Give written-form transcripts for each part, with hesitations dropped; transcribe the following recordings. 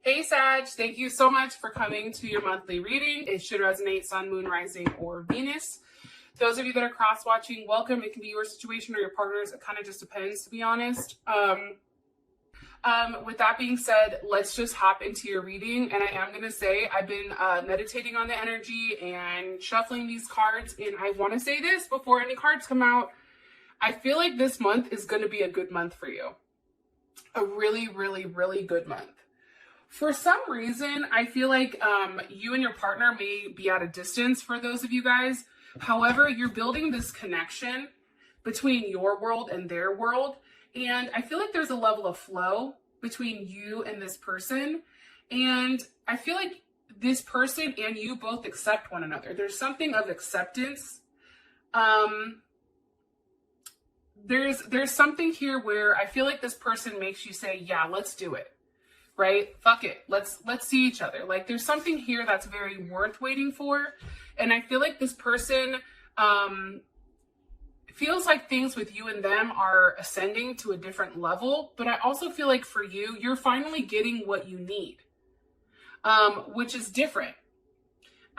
Hey Sag, thank you so much for coming to your monthly reading. It should resonate Sun, Moon, Rising, or Venus. Those of you that are cross-watching, welcome. It can be your situation or your partner's. It kind of just depends, to be honest. With that being said, let's just hop into your reading. And I am going to say I've been meditating on the energy and shuffling these cards. And I want to say this before any cards come out. I feel like this month is going to be a good month for you. A really, really, really good month. For some reason, I feel like you and your partner may be at a distance for those of you guys. However, you're building this connection between your world and their world. And I feel like there's a level of flow between you and this person. And I feel like this person and you both accept one another. There's something of acceptance. There's something here where I feel like this person makes you say, yeah, let's do it. Right? Fuck it. Let's see each other. Like there's something here that's very worth waiting for. And I feel like this person feels like things with you and them are ascending to a different level. But I also feel like for you, you're finally getting what you need, which is different.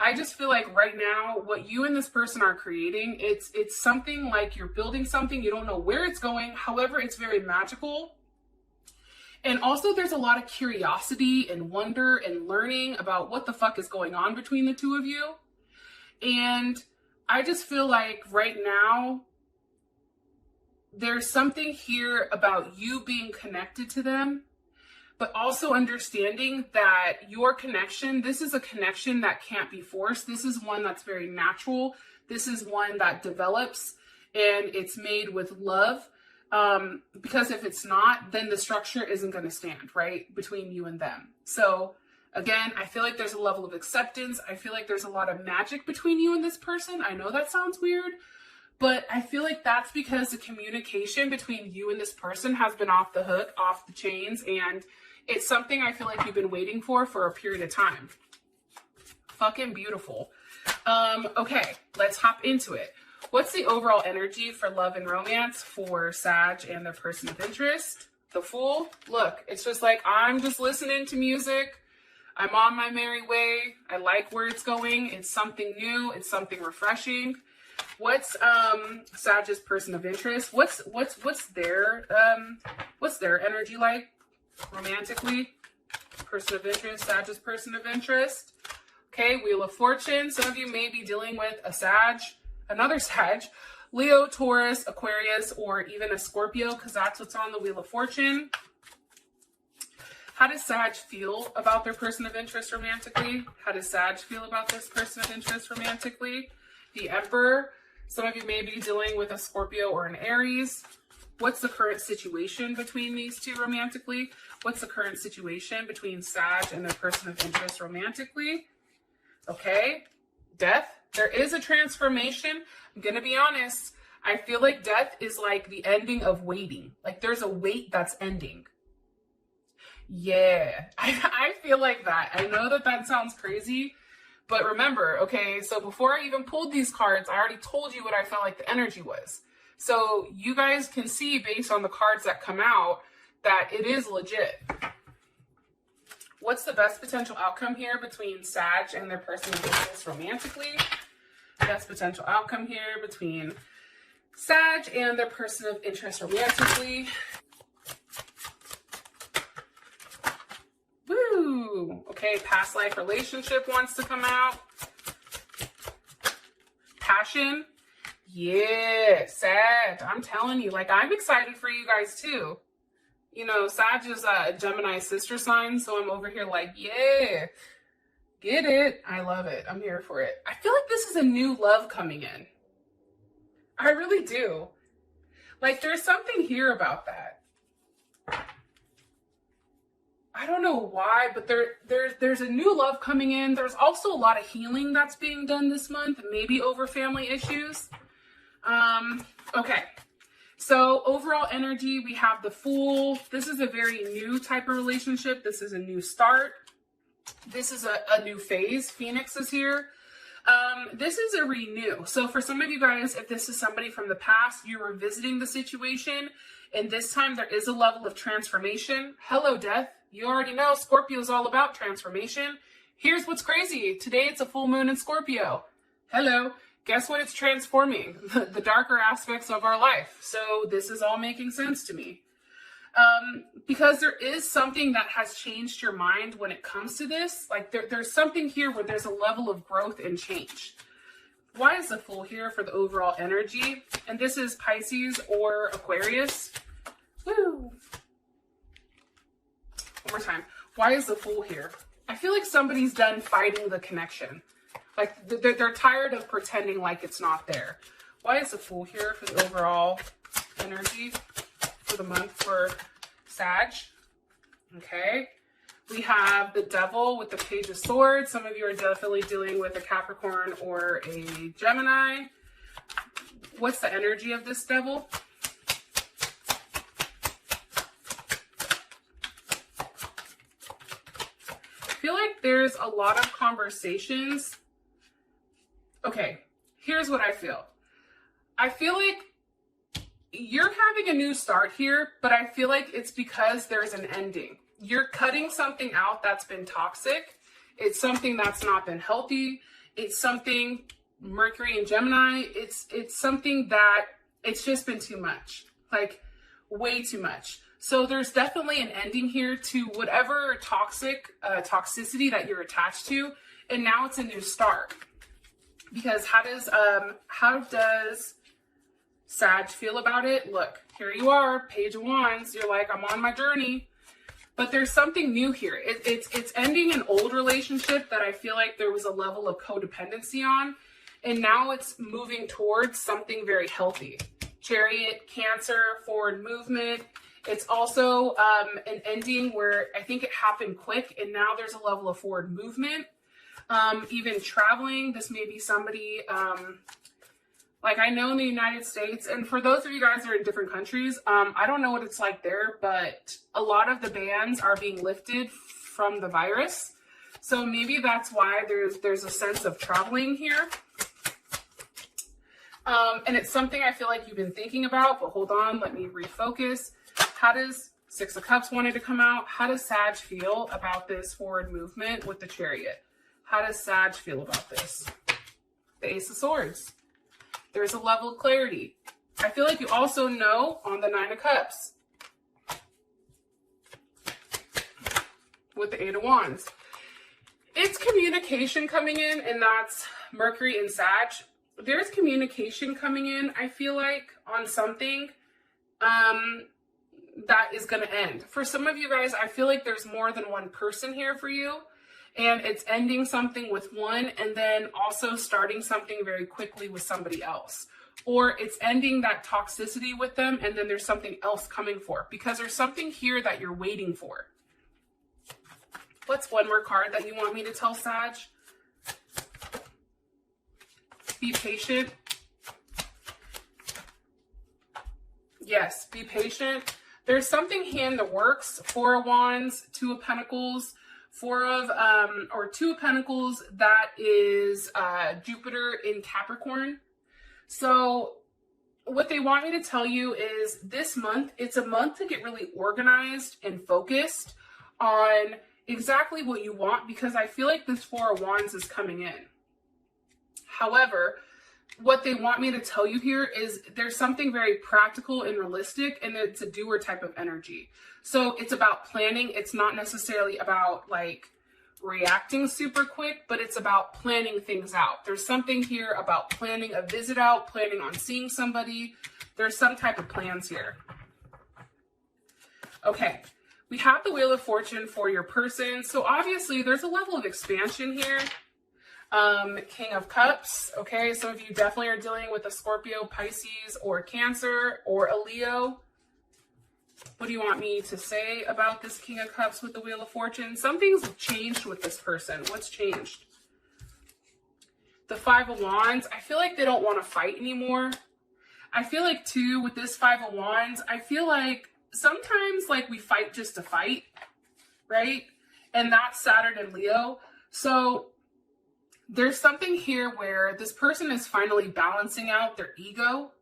I just feel like right now, what you and this person are creating, it's something like you're building something. You don't know where it's going. However, it's very magical. And also there's a lot of curiosity and wonder and learning about what the fuck is going on between the two of you. And I just feel like right now, there's something here about you being connected to them, but also understanding that your connection, this is a connection that can't be forced. This is one that's very natural. This is one that develops and it's made with love. Because if it's not, then the structure isn't going to stand, right, between you and them. So again, I feel like there's a level of acceptance. I feel like there's a lot of magic between you and this person. I know that sounds weird, but I feel like that's because the communication between you and this person has been off the hook, off the chains, and it's something I feel like you've been waiting for a period of time. Fucking beautiful. Okay, let's hop into it. What's the overall energy for love and romance for Sag and their person of interest? The Fool. Look, it's just like, I'm just listening to music. I'm on my merry way. I like where it's going. It's something new. It's something refreshing. What's Sag's person of interest? What's their energy like romantically? Person of interest, Sag's person of interest. Okay, Wheel of Fortune. Some of you may be dealing with a Sag, another Sag, Leo, Taurus, Aquarius, or even a Scorpio, because that's what's on the Wheel of Fortune. How does Sag feel about their person of interest romantically? How does Sag feel about this person of interest romantically? The Emperor. Some of you may be dealing with a Scorpio or an Aries. What's the current situation between these two romantically? What's the current situation between Sag and their person of interest romantically? Okay, Death. There is a transformation. I'm going to be honest. I feel like death is like the ending of waiting. Like there's a wait that's ending. Yeah, I feel like that. I know that sounds crazy, but remember, okay, so before I even pulled these cards, I already told you what I felt like the energy was. So you guys can see based on the cards that come out that it is legit. What's the best potential outcome here between Sag and their person of interest romantically? Best potential outcome here between Sag and their person of interest romantically. Woo! Okay, past life relationship wants to come out. Passion. Yeah, Sag. I'm telling you, like, I'm excited for you guys too. You know, Sag is a Gemini sister sign, so I'm over here like, yeah. Get it. I love it. I'm here for it. I feel like this is a new love coming in. I really do. Like there's something here about that. I don't know why, but there's a new love coming in. There's also a lot of healing that's being done this month, maybe over family issues. Okay. So overall energy, we have the Fool. This is a very new type of relationship. This is a new start. This is a new phase. Phoenix is here. This is a renew. So for some of you guys, if this is somebody from the past, you're revisiting the situation, and this time there is a level of transformation. Hello, Death. You already know Scorpio is all about transformation. Here's what's crazy. Today it's a full moon in Scorpio. Hello. Guess what it's transforming? The darker aspects of our life. So this is all making sense to me. Because there is something that has changed your mind when it comes to this. Like there's something here where there's a level of growth and change. Why is the Fool here for the overall energy? And this is Pisces or Aquarius. Woo! One more time. Why is the Fool here? I feel like somebody's done fighting the connection. Like they're tired of pretending like it's not there. Why is the Fool here for the overall energy for the month for Sag? Okay. We have the Devil with the Page of Swords. Some of you are definitely dealing with a Capricorn or a Gemini. What's the energy of this Devil? I feel like there's a lot of conversations. Okay, here's what I feel. I feel like you're having a new start here, but I feel like it's because there's an ending. You're cutting something out that's been toxic. It's something that's not been healthy. It's something, Mercury and Gemini, it's something that it's just been too much, like way too much. So there's definitely an ending here to whatever toxicity that you're attached to. And now it's a new start. Because how does Sag feel about it? Look, here you are, Page of Wands. You're like, I'm on my journey. But there's something new here. It's ending an old relationship that I feel like there was a level of codependency on. And now it's moving towards something very healthy. Chariot, Cancer, forward movement. It's also an ending where I think it happened quick. And now there's a level of forward movement. Even traveling. This may be somebody... like I know in the United States, and for those of you guys that are in different countries, I don't know what it's like there, but a lot of the bans are being lifted from the virus. So maybe that's why there's a sense of traveling here. And it's something I feel like you've been thinking about, but hold on, let me refocus. How does Six of Cups wanted to come out? How does Sag feel about this forward movement with the Chariot? How does Sag feel about this? The Ace of Swords. There's a level of clarity. I feel like you also know on the Nine of Cups with the Eight of Wands. It's communication coming in, and that's Mercury and Sag. There's communication coming in, I feel like, on something that is going to end. For some of you guys, I feel like there's more than one person here for you. And it's ending something with one and then also starting something very quickly with somebody else. Or it's ending that toxicity with them and then there's something else coming for. Because there's something here that you're waiting for. What's one more card that you want me to tell Sag? Be patient. Yes, be patient. There's something here in the works. Four of Wands, Two of Pentacles. Two of Pentacles, that is Jupiter in Capricorn. So what they want me to tell you is this month, it's a month to get really organized and focused on exactly what you want, because I feel like this Four of Wands is coming in. However, what they want me to tell you here is there's something very practical and realistic, and it's a doer type of energy. So it's about planning. It's not necessarily about like reacting super quick, but it's about planning things out. There's something here about planning a visit out, planning on seeing somebody. There's some type of plans here. Okay, we have the Wheel of Fortune for your person. So obviously there's a level of expansion here. King of Cups. Okay, some of you definitely are dealing with a Scorpio, Pisces, or Cancer, or a Leo. What do you want me to say about this King of Cups with the Wheel of Fortune? Something's changed with this person. What's changed? The Five of Wands. I feel like they don't want to fight anymore. I feel like too with this Five of Wands, I feel like sometimes like we fight just to fight, right? And that's Saturn and Leo. So there's something here where this person is finally balancing out their ego.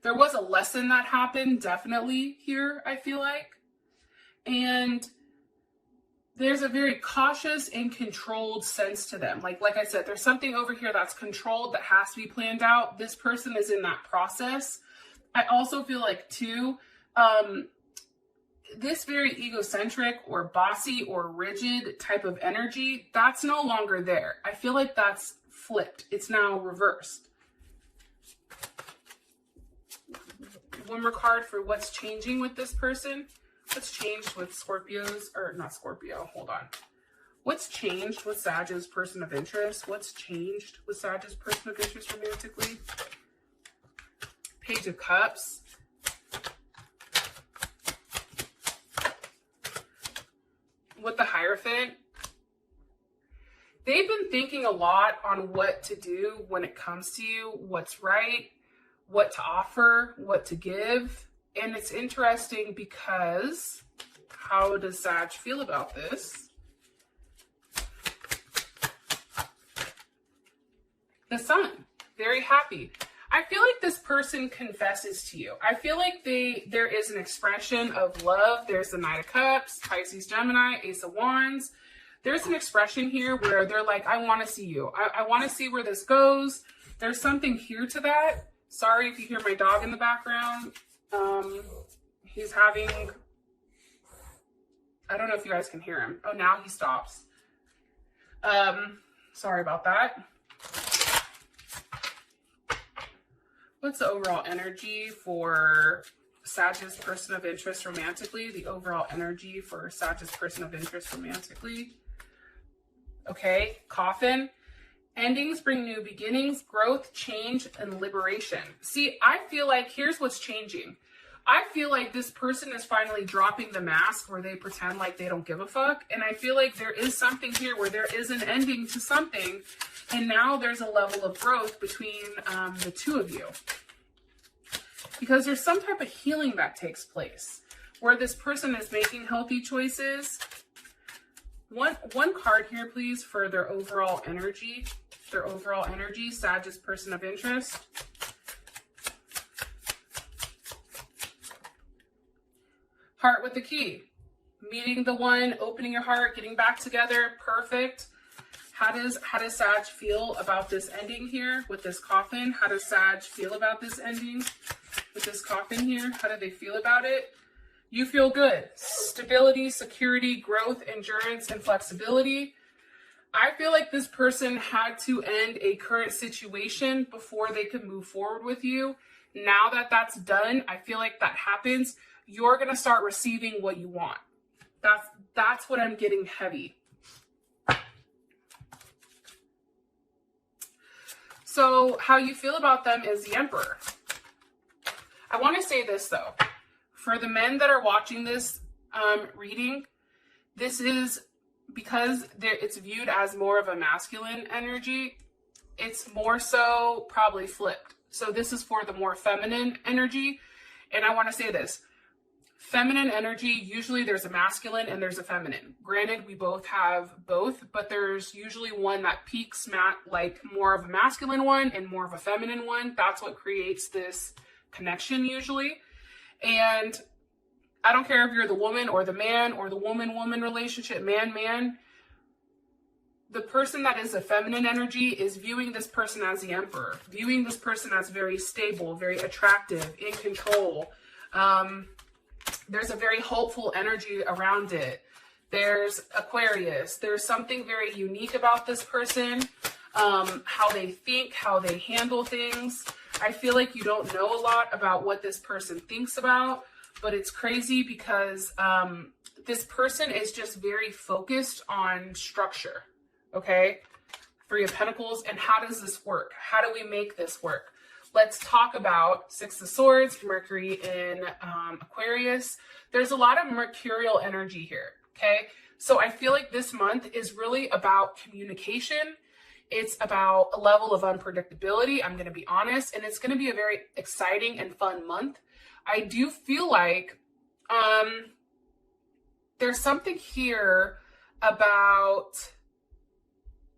There was a lesson that happened definitely here, I feel like. And there's a very cautious and controlled sense to them. Like I said, there's something over here that's controlled that has to be planned out. This person is in that process. I also feel like too, this very egocentric or bossy or rigid type of energy, that's no longer there. I feel like that's flipped. It's now reversed. One more card for what's changing with this person. What's changed with Scorpios, or not Scorpio, hold on. What's changed with Sag's person of interest? What's changed with Sag's person of interest romantically? Page of Cups. With the Hierophant. They've been thinking a lot on what to do when it comes to you, what's right, what to offer, what to give. And it's interesting because how does Sag feel about this? The Sun, very happy. I feel like this person confesses to you. I feel like there is an expression of love. There's the Knight of Cups, Pisces, Gemini, Ace of Wands. There's an expression here where they're like, I want to see you. I want to see where this goes. There's something here to that. Sorry if you hear my dog in the background. He's having, I don't know if you guys can hear him. Oh, now he stops. Sorry about that. What's the overall energy for Sag's person of interest romantically? The overall energy for Sag's person of interest romantically. Okay, Coffin. Endings bring new beginnings, growth, change, and liberation. See, I feel like here's what's changing. I feel like this person is finally dropping the mask where they pretend like they don't give a fuck. And I feel like there is something here where there is an ending to something. And now there's a level of growth between the two of you. Because there's some type of healing that takes place where this person is making healthy choices. One card here, please, for their overall energy. Their overall energy, Sag's person of interest. Heart with the Key. Meeting the one, opening your heart, getting back together, perfect. How does Sag feel about this ending here with this Coffin? How does Sag feel about this ending with this Coffin here? How do they feel about it? You feel good. Stability, security, growth, endurance, and flexibility. I feel like this person had to end a current situation before they could move forward with you. Now that that's done, I feel like that happens. You're going to start receiving what you want. That's what I'm getting heavy. So how you feel about them is the Emperor. I want to say this though. For the men that are watching this reading, this is because it's viewed as more of a masculine energy. It's more so probably flipped. So this is for the more feminine energy. And I want to say this. Feminine energy, usually there's a masculine and there's a feminine. Granted, we both have both, but there's usually one that peaks like more of a masculine one and more of a feminine one. That's what creates this connection usually. And I don't care if you're the woman or the man or the woman-woman relationship, man-man. The person that is a feminine energy is viewing this person as the Emperor, viewing this person as very stable, very attractive, in control. There's a very hopeful energy around it. There's Aquarius. There's something very unique about this person, how they think, how they handle things. I feel like you don't know a lot about what this person thinks about, but it's crazy because this person is just very focused on structure, okay? Three of Pentacles, and how does this work? How do we make this work? Let's talk about Six of Swords, Mercury in Aquarius. There's a lot of mercurial energy here, okay? So I feel like this month is really about communication. It's about a level of unpredictability, I'm going to be honest, and it's going to be a very exciting and fun month. I do feel like there's something here about,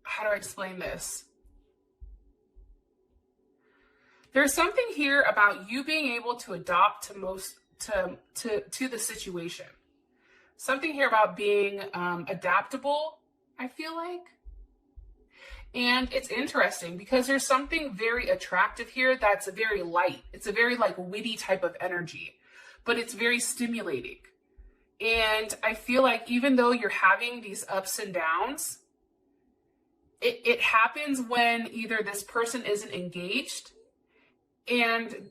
how do I explain this? There's something here about you being able to adopt to the situation. Something here about being adaptable, I feel like. And it's interesting because there's something very attractive here that's very light. It's a very like witty type of energy, but it's very stimulating. And I feel like even though you're having these ups and downs, it happens when either this person isn't engaged, and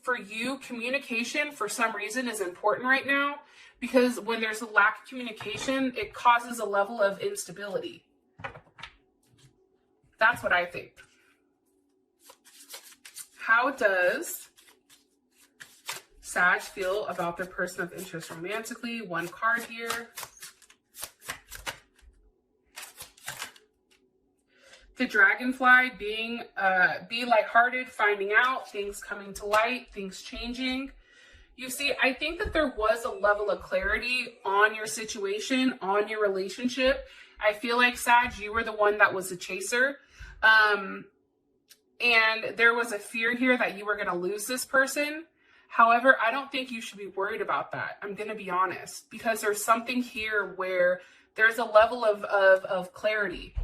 for you, communication for some reason is important right now, because when there's a lack of communication, it causes a level of instability. That's what I think. How does Sag feel about their person of interest romantically? One card here. The dragonfly, being, be lighthearted, finding out, things coming to light, things changing. You see, I think that there was a level of clarity on your situation, on your relationship. I feel like, Sag, you were the one that was the chaser. And there was a fear here that you were going to lose this person. However, I don't think you should be worried about that. I'm going to be honest, because there's something here where there's a level of clarity.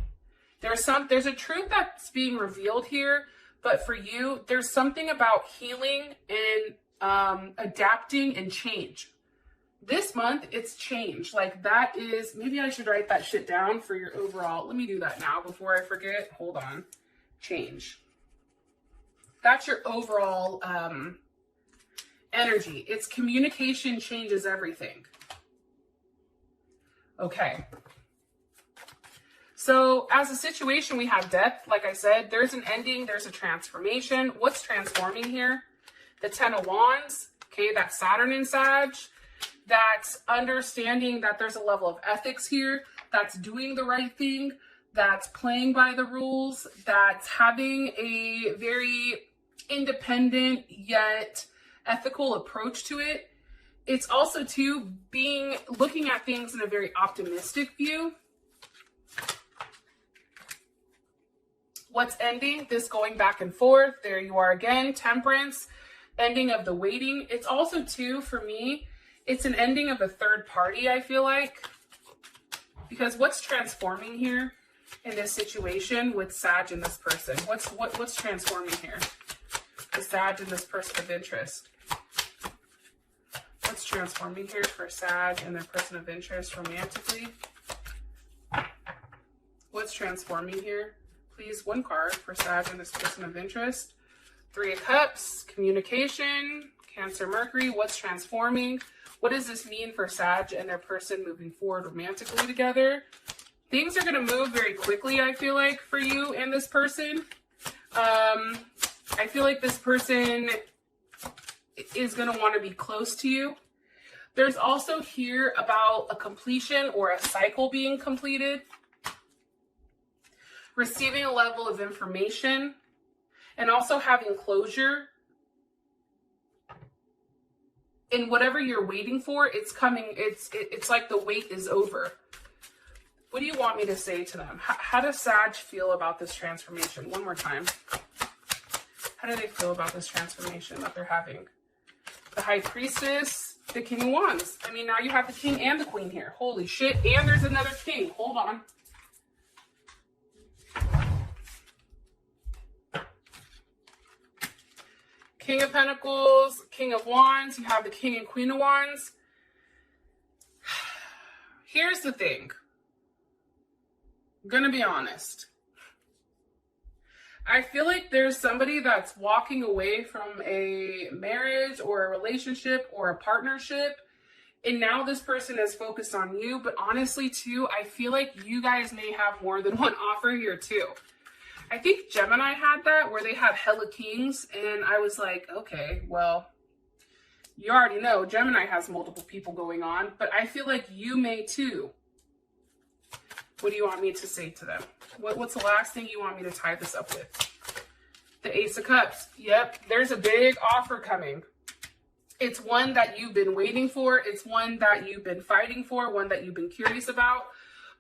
There's a truth that's being revealed here, but for you, there's something about healing and adapting and change. This month, it's change. Like that is, maybe I should write that shit down for your overall. Let me do that now before I forget. Hold on. Change. That's your overall energy. It's communication changes everything. Okay. So as a situation, we have death. Like I said, there's an ending. There's a transformation. What's transforming here? The Ten of Wands. Okay, that's Saturn in Sag. That's understanding that there's a level of ethics here, that's doing the right thing, that's playing by the rules, that's having a very independent yet ethical approach to it. It's also too looking at things in a very optimistic view. What's ending? This going back and forth. There you are again, Temperance, ending of the waiting. It's also too, for me, it's an ending of a third party, I feel like, because what's transforming here in this situation with Sag and this person? What's transforming here? The Sag and this person of interest. What's transforming here for Sag and their person of interest romantically? What's transforming here? Please, one card for Sag and this person of interest. Three of Cups, communication, Cancer, Mercury. What's transforming? What does this mean for Sag and their person moving forward romantically together? Things are going to move very quickly, I feel like, for you and this person. I feel like this person is going to want to be close to you. There's also here about a completion or a cycle being completed. Receiving a level of information and also having closure. And whatever you're waiting for, it's coming. It's like the wait is over. What do you want me to say to them? How does Sag feel about this transformation? One more time. How do they feel about this transformation that they're having? The High Priestess, the King of Wands. I mean, now you have the King and the Queen here. Holy shit. And there's another King. Hold on. King of Pentacles, King of Wands, you have the King and Queen of Wands. Here's the thing. I'm gonna be honest. I feel like there's somebody that's walking away from a marriage or a relationship or a partnership, and now this person is focused on you. But honestly, too, I feel like you guys may have more than one offer here, too. I think Gemini had that, where they have hella kings, and I was like, okay, well, you already know Gemini has multiple people going on, but I feel like you may too. What do you want me to say to them? What's the last thing you want me to tie this up with? The Ace of Cups. Yep, there's a big offer coming. It's one that you've been waiting for. It's one that you've been fighting for, one that you've been curious about,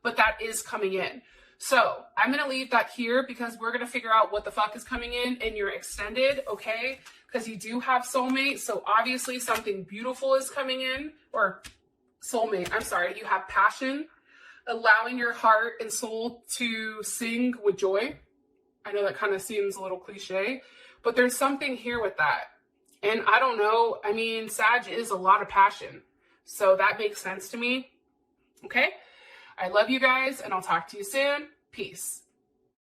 but that is coming in. So I'm going to leave that here because we're going to figure out what the fuck is coming in your extended, okay? Because you do have soulmates. So obviously something beautiful is coming in, or soulmate. I'm sorry, you have passion, allowing your heart and soul to sing with joy. I know that kind of seems a little cliche, but there's something here with that. And I don't know, I mean, Sag is a lot of passion. So that makes sense to me. Okay? I love you guys, and I'll talk to you soon. Peace.